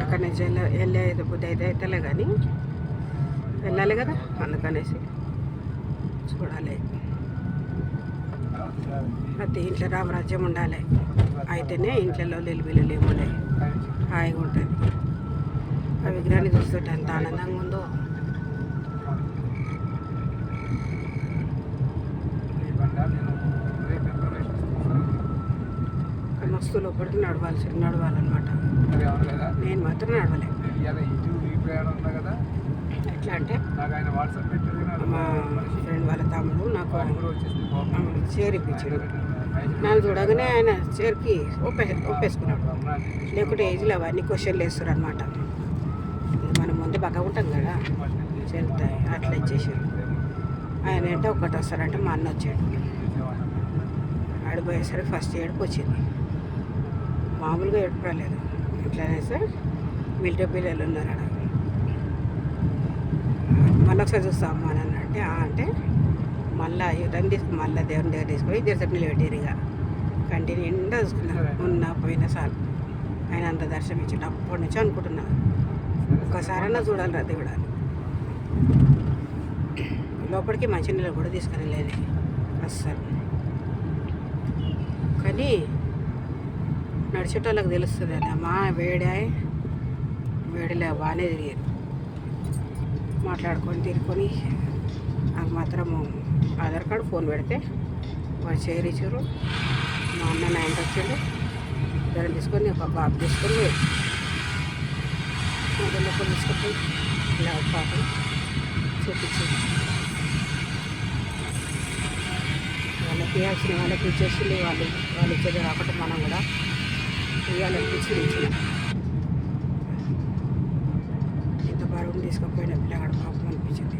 అక్కడి నుంచి వెళ్ళే బుద్ధి అయితే అవుతలే కానీ వెళ్ళాలి కదా, అందుకనేసి చూడాలి. ప్రతి ఇంట్లో రామరాజ్యం ఉండాలి, అయితేనే ఇంట్లో నిలుబిల్లు ఏముండే హాయిగా ఉంటుంది. ఆ విగ్రహాన్ని చూస్తుంటే ఎంత ఆనందంగా ఉందో. మస్తు లోపలికి నడవాలన్నమాట. నేను మాత్రం నడవలే. ఎట్లా అంటే మా ఫ్రెండ్ వాళ్ళ తమ్ముడు నాకు చైర్ ఇప్పించాడు. నన్ను చూడగానే ఆయన చైర్కి ఒప్పేసుకున్నాడు. లేకుంటే ఏజ్లో అవన్నీ క్వశ్చన్లు వేస్తారు అనమాట. మనం ముందే బాగా ఉంటాం కదా, చెల్తాయి అట్లా ఇచ్చేసారు. ఆయన అంటే ఒకటి వస్తారంటే మా అన్న వచ్చాడు. ఆడిపోయేసరికి ఫస్ట్ ఏడుపు వచ్చింది. మామూలుగా ఏడుపు రాలేదు. ఎట్లనే సార్ మిలిటరీ పిల్లలు ఉన్నారు ఆడ. మళ్ళీ ఒకసారి చూస్తాము అని అంటే అంటే మళ్ళీ యుద్ధం మళ్ళీ దేవుని దగ్గర తీసుకొని జరసెట్ నిలబెట్టారు. ఇక కంటిన్యూ నిండా చూసుకున్నారు. ఉన్న పోయిన సార్ ఆయన అంత దర్శనం ఇచ్చాడు. అప్పటి నుంచి అనుకుంటున్నా ఒక్కసారైనా చూడాలి రా దేవుడు అని. లోపలికి మంచినీళ్ళు కూడా తీసుకొని వెళ్ళేది అస్సలు. కానీ నడిచేటోళ్ళకి తెలుస్తుంది అని మా వేడిలే బాగానే తిరిగారు. మాట్లాడుకొని తిరుకొని నాకు మాత్రము ఆధార్ కార్డు ఫోన్ పెడితే వాళ్ళు చైర్ ఇచ్చారు. మా అన్న నాయనకి వచ్చాడు. దాన్ని తీసుకొని ఒక బాబు తీసుకొని లోపల తీసుకొని ఇలా పాపం చూపించింది. వాళ్ళకి ఇవ్వాల్సిన వాళ్ళకి ఇచ్చేసి వాళ్ళు ఇచ్చేది రాకుండా మనం కూడా ఇవ్వాలనిపించి ఇచ్చిన. ఇంత బరువుని తీసుకుపోయిన పిల్లగాడు పాపం అనిపించింది.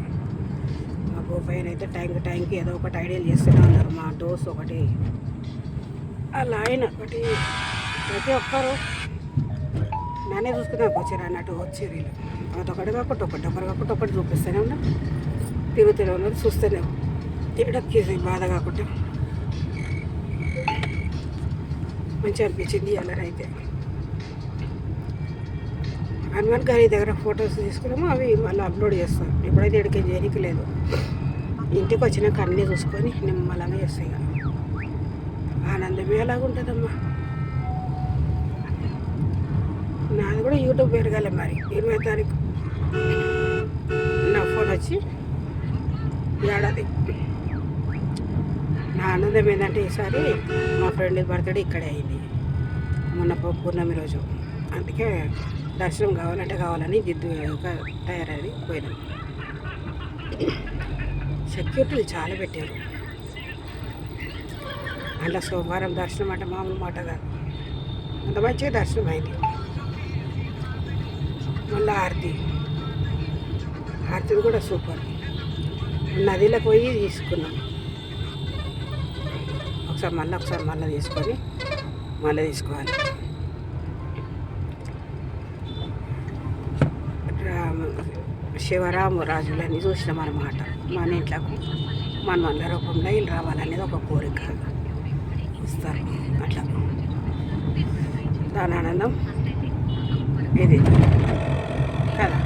మా గోపయ్యన అయితే టైంకి ఏదో ఒకటి ఐడియాలు చేస్తూనే ఉన్నారు. మా డోస్ ఒకటి అలా ఆయన ఒకటి ప్రతి ఒక్కరు నానే చూసుకున్నాక వచ్చారు అన్నట్టు వచ్చారు. వీళ్ళు అదొకటి కాకుండా ఒకటి చూపిస్తూనే ఉన్నా, తిరుగుతూనే ఉన్నారు, చూస్తూనే తిరగడానికి బాధ కాకుండా మంచిగా అనిపించింది. అల్లరి అయితే హనుమాన్ గారి దగ్గర ఫొటోస్ తీసుకున్నాము, అవి మళ్ళీ అప్లోడ్ చేస్తాం. ఇప్పుడైతే ఎక్కడికి చేయడానికి లేదు. ఇంటికి వచ్చినాక అన్నీ చూసుకొని నిమ్మలంగా చేస్తాయి. ఆనందమే ఎలాగుంటుందమ్మా. నాది కూడా యూట్యూబ్ పెరగాలి మరి. 20వ తారీఖు నా ఫోన్ వచ్చి ఏడాది. నా ఆనందం ఏంటంటే ఈసారి మా ఫ్రెండ్ బర్త్డే ఇక్కడే అయింది మొన్న పూర్ణమి రోజు. అందుకే దర్శనం కావాలని జిద్దుగా తయారని పోయినాం. సెక్యూరిటీలు చాలా పెట్టారు. అట్లా సోమవారం దర్శనం అంటే మామూలు మాట కాదు. అంత మంచిగా దర్శనం అయింది. మళ్ళీ ఆరతి కూడా సూపర్. నదిలో పోయి తీసుకున్నాం. ఒకసారి మళ్ళీ తీసుకొని మళ్ళీ తీసుకోవాలి. శివరాము రాజులని చూసినాం అన్నమాట. మన ఇంట్లోకి మన రూపంలో వీళ్ళు రావాలనేది ఒక కోరిక ఇస్తారు. అట్లా దాని ఆనందం ఇది కదా.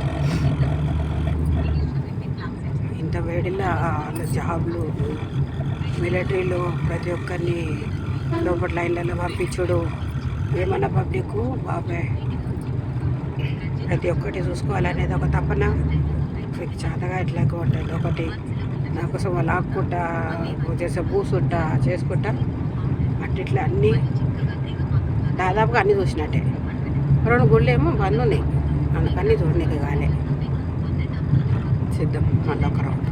ఇంత వేడిలో జాబ్లు మిలిటరీలు ప్రతి ఒక్కరిని లోపల లైన్లలో పంపించుడు, ఏమన్నా పబ్లిక్ బాబాయ్ ప్రతి ఒక్కటి చూసుకోవాలనేది ఒక తపన. చాతగా ఇట్లా ఉంటుంది ఒకటి నా కోసం వాళ్ళు ఆపుకుంటా చేసే పూసుంటా చేసుకుంటా అట్లా అన్నీ దాదాపుగా అన్నీ చూసినట్టే. 2 గుళ్ళు ఏమో బంద్ ఉన్నాయి, అందుకన్నీ చూడనీకి కాలే. సిద్ధం మళ్ళీ ఒక రౌండ్.